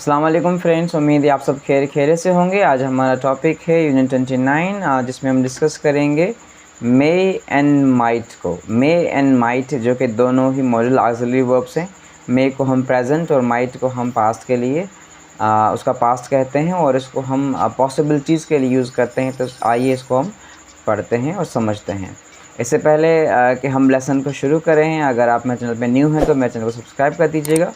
अस्सलाम वालेकुम फ्रेंड्स, उम्मीद है आप सब खैरियत से होंगे। आज हमारा टॉपिक है यूनिट 29 जिसमें हम डिस्कस करेंगे मे एंड माइट को। मे एंड माइट जो कि दोनों ही मॉडल ऑक्सिलरी वर्ब्स हैं। मे को हम प्रेजेंट और माइट को हम पास्ट के लिए उसका पास्ट कहते हैं और इसको हम पॉसिबिलिटीज़ के लिए यूज़ करते हैं। तो आइए इसको हम पढ़ते हैं और समझते हैं। इससे पहले कि हम लेसन को शुरू करें, अगर आप मेरे चैनल पर न्यू हैं तो मेरे चैनल को सब्सक्राइब कर दीजिएगा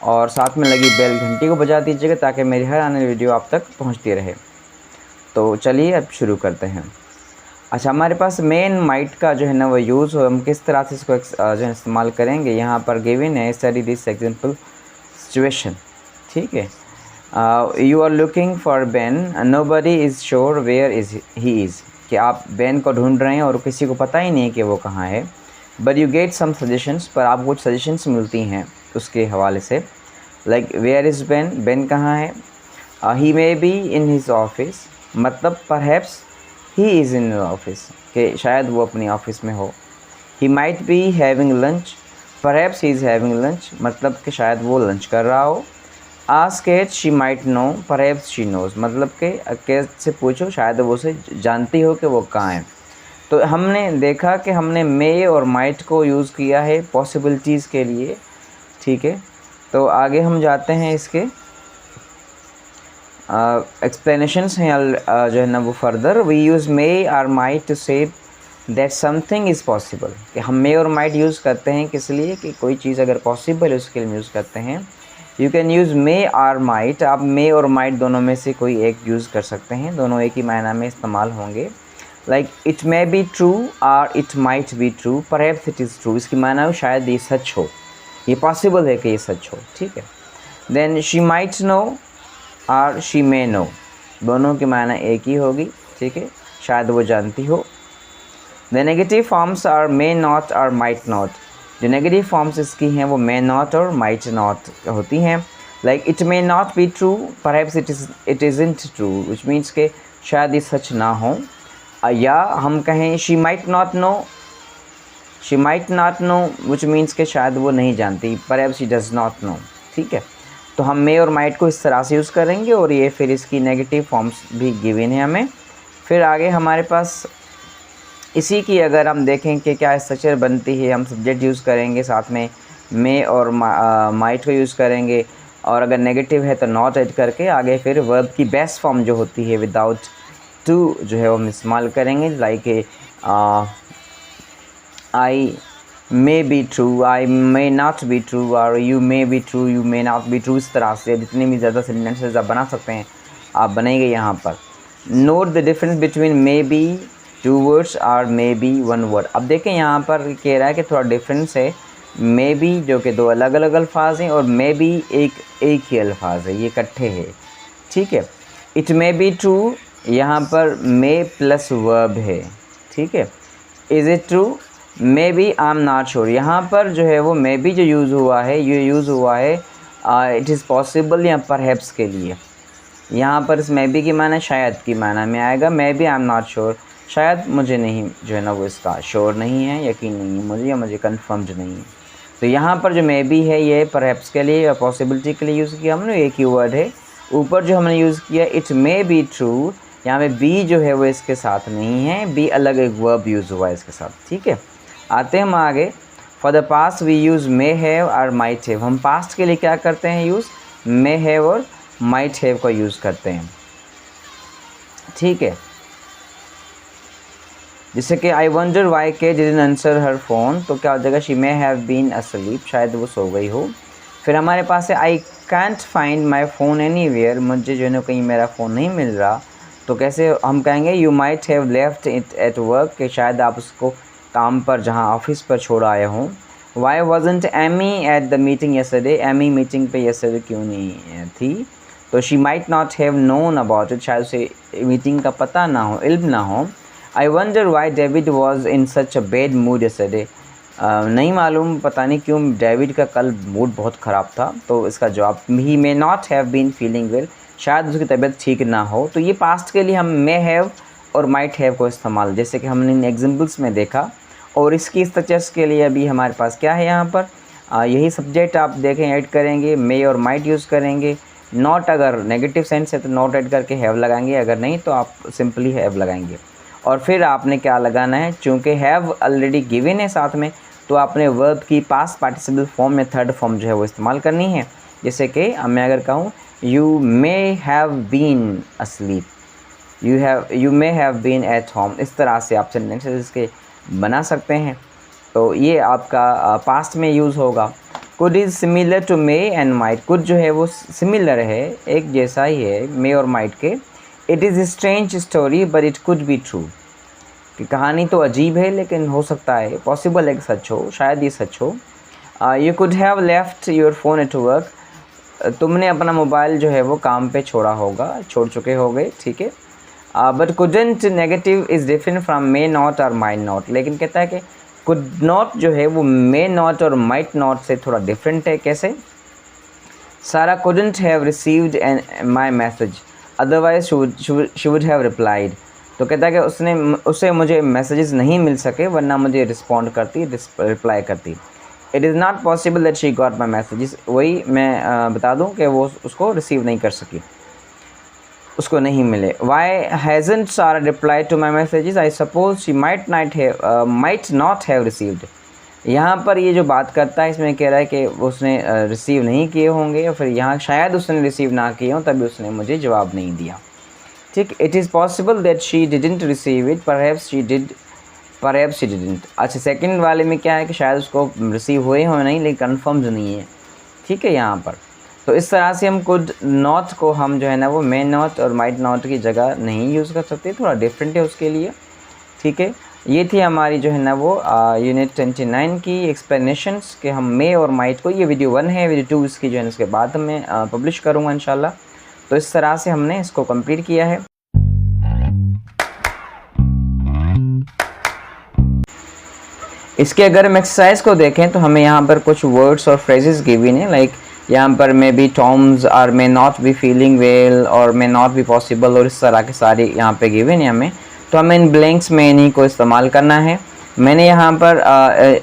और साथ में लगी बेल घंटी को बजा दीजिएगा ताकि मेरी हर आने वाली वीडियो आप तक पहुंचती रहे। तो चलिए अब शुरू करते हैं। अच्छा, हमारे पास मेन माइट का जो है ना वो यूज़ हम किस तरह से इसको जो है इस्तेमाल करेंगे, यहाँ पर गिवन है स्टडी दिस एग्जाम्पल सिचुएशन। ठीक है, you are looking for Ben, nobody is sure where is he is, कि आप बेन को ढूंढ रहे हैं और किसी को पता ही नहीं कि वो कहाँ है। But you get some suggestions, पर आपको कुछ सजेशंस मिलती हैं उसके हवाले से। Like where is Ben, Ben कहाँ है। He may be in his office, मतलब perhaps he is in office, कि शायद वो अपनी ऑफिस में हो। He might be having lunch, perhaps he is having lunch, मतलब कि शायद वो लंच कर रहा हो। Ask it, she might know, perhaps she nose, मतलब कि केट से पूछो, शायद वो उसे जानती हो कि वो कहाँ है। तो हमने देखा कि हमने मे और माइट को यूज़ किया है पॉसिबिलिटीज़ के लिए। ठीक है, तो आगे हम जाते हैं। इसके एक्सप्लेनेशंस हैं जो है ना वो फर्दर। वी यूज़ मे और might to say that something is possible, कि हम मे और माइट यूज़ करते हैं किस लिए, कि कोई चीज़ अगर पॉसिबल है उसके लिए यूज़ करते हैं। यू कैन यूज़ मे और माइट, आप मे और माइट दोनों में से कोई एक यूज़ कर सकते हैं, दोनों एक ही मायना में इस्तेमाल होंगे। Like it may be true और it might be true, perhaps it is true, इसकी मायना शायद ये सच हो, ये पॉसिबल है कि ये सच हो। ठीक है, देन शी माइट नो और शी मे नो, दोनों की मायना एक ही होगी। ठीक है, शायद वो जानती हो। The negative forms are may not और माइट नॉट, जो नेगेटिव फॉर्म्स इसकी हैं वो मे नॉट और माइट नॉट होती हैं। Like it may not be true, perhaps it isn't true, which means के शायद ये सच ना हो। या हम कहें she might not know, she might not know which means के शायद वो नहीं जानती, perhaps she does not know. ठीक है, तो हम मे और माइट को इस तरह से यूज़ करेंगे और ये फिर इसकी नेगेटिव फॉर्म्स भी गिवन है हमें। फिर आगे हमारे पास इसी की अगर हम देखें कि क्या स्ट्रक्चर बनती है, हम सब्जेक्ट यूज़ करेंगे, साथ में मे और माइट को यूज़ करेंगे, और अगर नेगेटिव है तो नॉट ऐड करके आगे फिर वर्ब की बेस्ट फॉर्म जो होती है विदाउट टू जो है वो हम इस्तेमाल करेंगे। Like I may be true, I may not be true, और you may be true, you may not be true. इस तरह से जितनी भी ज़्यादा सेंटेंसेस आप बना सकते हैं आप बनेंगे यहाँ पर। Note the difference between may be two words और मे बी वन वर्ड। अब देखें यहाँ पर कह रहा है कि थोड़ा डिफरेंस है। मे बी जो कि दो अलग अलग अल्फाज हैं और मे बी एक ही अल्फाज है, ये इकट्ठे है। ठीक है, इट मे बी ट्रू, यहाँ पर मे प्लस वर्ब है। ठीक है, is it true, maybe I am not sure, यहाँ पर जो है वो मे बी जो यूज़ हुआ है ये यूज़ हुआ है इट इज़ पॉसिबल या परहैप्स के लिए। यहाँ पर इस मे बी की माना शायद की माना में आएगा। Maybe I am not sure, शायद मुझे नहीं जो है ना वो इसका श्योर नहीं है, यकीन नहीं है मुझे, या मुझे कन्फर्म्ड नहीं है। तो यहाँ पर जो मे बी है ये परहैप्स के लिए या पॉसिबिलिटी के लिए यूज़ किया हमने, एक ही वर्ड है। ऊपर जो हमने यूज़ किया इट मे बी ट्रू, यहाँ पे बी जो है वो इसके साथ नहीं है, बी अलग एक वर्ब यूज़ हुआ है इसके साथ। ठीक है, आते हैं हम आगे। For the past we use may have और माइट हैव। हम पास्ट के लिए क्या करते हैं यूज़, मे हैव और माइट हैव का यूज़ करते हैं। ठीक है, जैसे कि I wonder why he didn't answer her phone, तो क्या हो जाएगा, she may have been asleep, शायद वो सो गई हो। फिर हमारे पास है I can't find my phone anywhere, मुझे जो है ना कहीं मेरा फ़ोन नहीं मिल रहा, तो कैसे हम कहेंगे, you might have left it at work, कि शायद आप उसको काम पर जहाँ ऑफिस पर छोड़ आए हों। Why wasn't Amy at the meeting yesterday, Amy meeting पे यस्टरडे क्यों नहीं थी, तो she might not have known about it, शायद उसे मीटिंग का पता ना हो, इल्म ना हो। आई wonder Y David was in such a bad mood yesterday, नहीं मालूम पता नहीं क्यों डेविड का कल मूड बहुत ख़राब था, तो इसका जवाब he may not have been feeling well, शायद उसकी तबीयत ठीक ना हो। तो ये पास्ट के लिए हम मे हैव और माइट हैव को इस्तेमाल, जैसे कि हमने इन एग्जाम्पल्स में देखा। और इसकी स्ट्रक्चर्स के लिए अभी हमारे पास क्या है यहाँ पर, यही सब्जेक्ट आप देखें ऐड करेंगे, मे और माइट यूज़ करेंगे। नॉट अगर नेगेटिव सेंस है तो नॉट ऐड करके हैव लगाएंगे, अगर नहीं तो आप सिंपली हैव लगाएंगे। और फिर आपने क्या लगाना है, चूँकि हैव ऑलरेडी गिवन है साथ में, तो आपने वर्ब की पास्ट पार्टिसिपल फॉर्म या थर्ड फॉर्म जो है वो इस्तेमाल करनी है। जैसे कि मैं अगर कहूँ you may have been asleep, you may have been at home, इस तरह से आप सेंटेंसेस इसके बना सकते हैं। तो ये आपका पास्ट में यूज़ होगा। Could is similar to may and might, could जो है वो सिमिलर है, एक जैसा ही है मे और माइट के। It is strange story but it could be true, कि कहानी तो अजीब है लेकिन हो सकता है, पॉसिबल है कि सच हो, शायद ये सच हो। You could have left your phone at work, तुमने अपना मोबाइल जो है वो काम पे छोड़ा होगा, छोड़ चुके होगे, ठीक है। But couldn't negative is different from may not और माइट नॉट, लेकिन कहता है कि कुड नॉट जो है वो मे नॉट और माइट नॉट से थोड़ा डिफरेंट है। कैसे? सारा couldn't have received an my message otherwise she would have replied, तो कहता है कि उसे मुझे मैसेजेस नहीं मिल सके वरना मुझे रिस्पॉन्ड करती, रिप्लाई करती। It is not possible that she got my messages, वही मैं बता दूं कि वो उसको रिसीव नहीं कर सकी, उसको नहीं मिले। Why hasn't Sarah reply to my messages, I suppose she might not have received. यहाँ पर ये जो बात करता है इसमें कह रहा है कि उसने रिसीव नहीं किए होंगे, और फिर यहाँ शायद उसने रिसीव ना किए हों तभी उसने मुझे जवाब नहीं दिया, ठीक। It is possible that she didn't receive it, perhaps she did, perhaps she didn't. अच्छा, सेकंड वाले में क्या है कि शायद उसको रिसीव हुए हों नहीं, लेकिन कन्फर्म नहीं है, ठीक है यहाँ पर। तो इस तरह से हम कुड नॉट को हम जो है ना वो मे नॉट और माइट नॉट की जगह नहीं यूज़ कर सकते, थोड़ा डिफरेंट है उसके लिए, ठीक है। ये थी हमारी जो है ना वो यूनिट 29 की एक्सप्लेनेशंस कि हम मे और माइट को, ये वीडियो 1 है, वीडियो 2 इसकी जो है इसके बाद मैं पब्लिश करूँगा इंशाल्लाह। तो इस तरह से हमने इसको कंप्लीट किया है। इसके अगर हम एक्सरसाइज को देखें तो हमें यहाँ पर कुछ वर्ड्स और फ्रेजेस गिवन है, लाइक यहाँ पर मे बी टॉम्स और मे नॉट बी फीलिंग वेल और मे नॉट बी पॉसिबल, और इस तरह के सारे यहाँ पे गिवन है हमें। तो हमें इन ब्लैंक्स में इन्हीं को इस्तेमाल करना है। मैंने यहाँ पर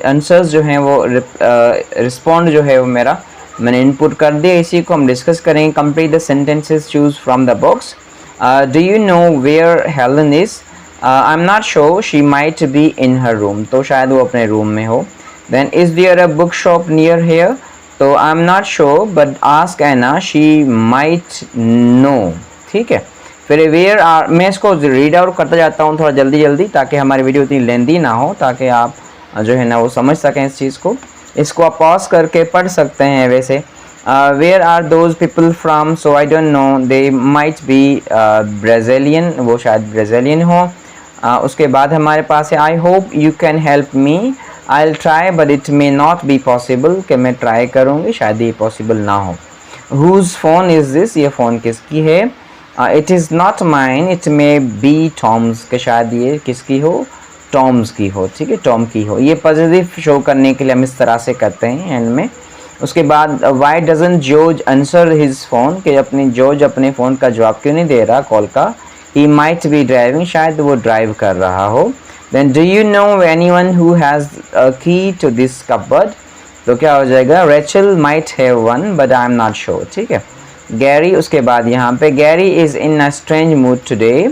आंसर्स जो हैं वो रिस्पॉन्ड जो है वो मेरा मैंने इनपुट कर दिया, इसी को हम डिस्कस करेंगे। Complete the sentences, choose from the box. Do you know where Helen is? I am not sure, she might be in her room, तो शायद वो अपने रूम में हो। Then is there a book shop near here? तो I am not sure but ask Anna, she might know, ठीक है। फिर वेयर आर, मैं इसको रीड आउट करता जाता हूँ थोड़ा जल्दी जल्दी ताकि हमारी वीडियो इतनी लेंदी ना हो, ताकि आप जो है ना वो समझ सकें इस चीज़ को। इसको आप पॉज करके पढ़ सकते हैं। वैसे where are those people from? So I don't know, they might be Brazilian, वो शायद ब्राज़ीलियन हो। उसके बाद हमारे पास है I hope you can help me, I will try but it may not be possible, कि मैं ट्राई करूँगी शायद ये पॉसिबल ना हो। Whose phone is this? ये फ़ोन किसकी है? It is not mine, it may be Tom's, के शायद ये किसकी हो? टॉम्स की हो, ठीक है, टॉम की हो। ये पॉजिटिव शो करने के लिए हम इस तरह से करते हैं एंड में। उसके बाद why doesn't George answer his phone, कि अपनी जॉर्ज अपने फ़ोन का जवाब क्यों नहीं दे रहा कॉल का? ही माइट बी ड्राइविंग, शायद वो ड्राइव कर रहा हो। Then do you know anyone who has a key to this cupboard? तो क्या हो जाएगा? Rachel might have one but I am not sure, ठीक है। गैरी, उसके बाद यहाँ पे Gary is in a strange mood today,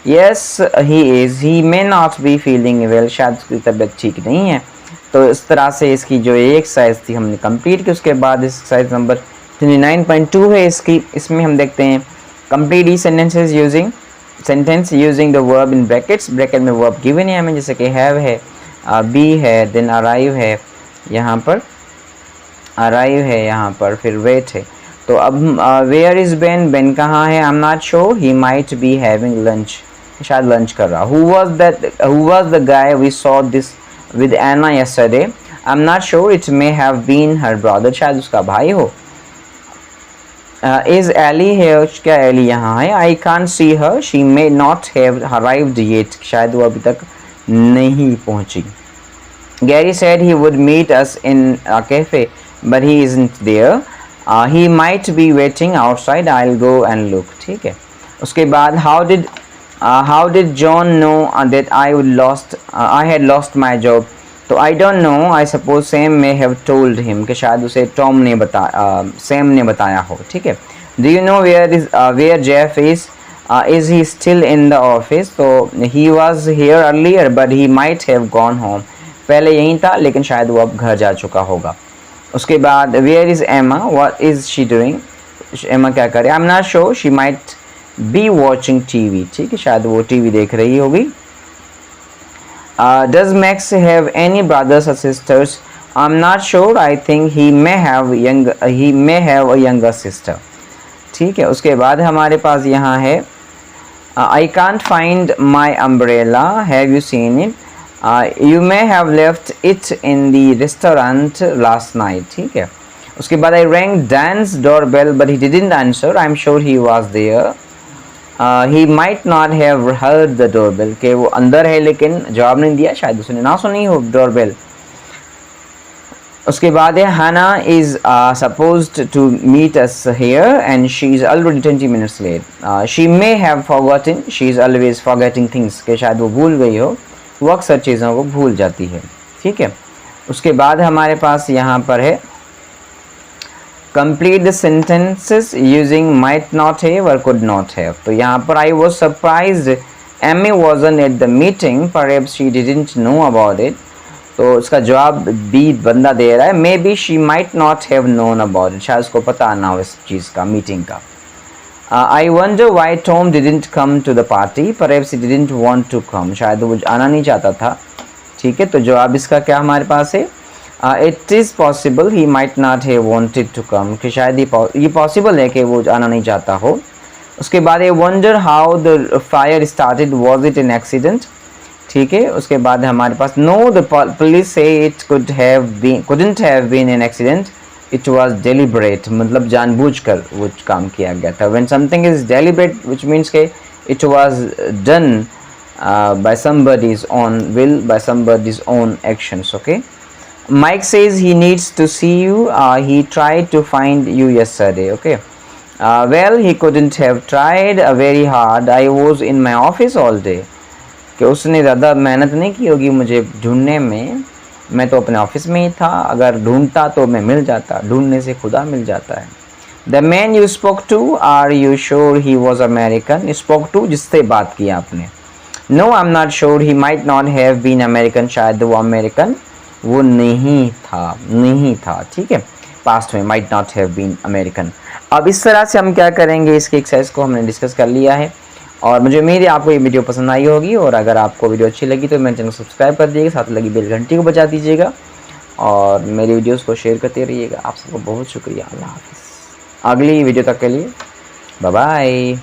yes he is, he may not be feeling well, शायद उसकी तबीयत ठीक नहीं है। तो इस तरह से इसकी जो एक एक्सरसाइज थी हमने कंप्लीट की। उसके बाद एक्सरसाइज नंबर 29.2 है इसकी, इसमें हम देखते हैं complete E sentences using sentence using the verb in brackets. Bracket में वर्ब गिवन है हमें, जैसे कि हैव है, बी है, देन अराइव है, यहाँ पर अराइव है, यहाँ पर फिर वेट है। तो अब वेयर इज़ बेन? बेन कहाँ है? I am not sure, he might be having lunch, शायद लंच कर रहा। Who was the guy we saw this with Anna yesterday? I am not sure, it may have been her brother, शायद उसका भाई हो। Is Eli है? क्या Ellie यहाँ है? I can't see her, she may not have arrived yet, शायद वो अभी तक नहीं पहुँची। Gary said he would meet us in a cafe but he isn't there, he might be waiting outside, I will go and look, ठीक है। उसके बाद how did John know that I had lost my job? तो I don't know, I suppose Sam may have told him, कि शायद उसे Tom ने Sam ने बताया हो, ठीक है। Do you know where Jeff is? Is he still in the office? So he was here earlier, but he might have gone home. पहले यहीं था लेकिन शायद वो अब घर जा चुका होगा। उसके बाद where is Emma? What is she doing? Emma क्या करे? I'm not sure. She might be watching TV. ठीक है, शायद वो TV देख रही होगी। Does Max have any brothers or sisters? I'm not sure. I think he may have a younger sister. ठीक है, उसके बाद हमारे पास यहाँ है I can't find my umbrella. Have you seen it? You may have left it in the restaurant last night. ठीक है, उसके बाद I rang Dan's doorbell but he didn't answer. I'm sure he was there. He might not have heard the doorbell. कि वो अंदर है लेकिन जवाब नहीं दिया, शायद उसने ना सुनी हो डोरबेल। उसके बाद है Hannah is supposed to meet us here and she is already 20 minutes late. She may have forgotten. She is always forgetting things. कि शायद वो भूल गई हो, वो अक्सर चीज़ों को भूल जाती है। ठीक है, उसके बाद हमारे पास यहाँ पर है complete the sentences using might not have or could not have. तो यहाँ पर I was surprised Amy wasn't at the meeting. Perhaps she didn't know about it. तो उसका जवाब बी बंदा दे रहा है may be she might not have known about it, शायद उसको पता ना हो इस चीज़ का, मीटिंग का। I wonder why Tom didn't come to the party, perhaps he didn't want to come, शायद वो आना नहीं चाहता था। ठीक है, तो जवाब इसका क्या हमारे पास है it is possible he might not have wanted to come, कि शायद ये पॉसिबल है कि वो आना नहीं चाहता हो। उसके बाद I wonder how the fire started, was it an accident. ठीक है, उसके बाद हमारे पास नो द पुलिस से it couldn't have been an accident, it was deliberate, मतलब जानबूझकर वो काम किया गया था। when something is deliberate which means के it was done by somebody's own will, by somebody's own actions. Okay, Mike says he needs to see you. He tried to find you yesterday. Okay, well he couldn't have tried very hard. I was in my office all day. कि उसने ज़्यादा मेहनत नहीं की होगी मुझे ढूंढने में, मैं तो अपने ऑफिस में ही था, अगर ढूंढता तो मैं मिल जाता, ढूंढने से खुदा मिल जाता है। The man you spoke to, are you sure he was American? Spoke to जिससे बात की आपने। No I am not sure, he might not have been American, शायद वो अमेरिकन वो नहीं था। ठीक है, पास्ट में might not have been American. अब इस तरह से हम क्या करेंगे, इसके एक्सरसाइज को हमने डिस्कस कर लिया है और मुझे उम्मीद है आपको ये वीडियो पसंद आई होगी। और अगर आपको वीडियो अच्छी लगी तो मेरे चैनल को सब्सक्राइब कर दीजिएगा, साथ लगी बेल घंटी को बजा दीजिएगा और मेरी वीडियोस को शेयर करते रहिएगा। आप सबको बहुत शुक्रिया। अल्लाह हाफिज़। अगली वीडियो तक के लिए बाय बाय।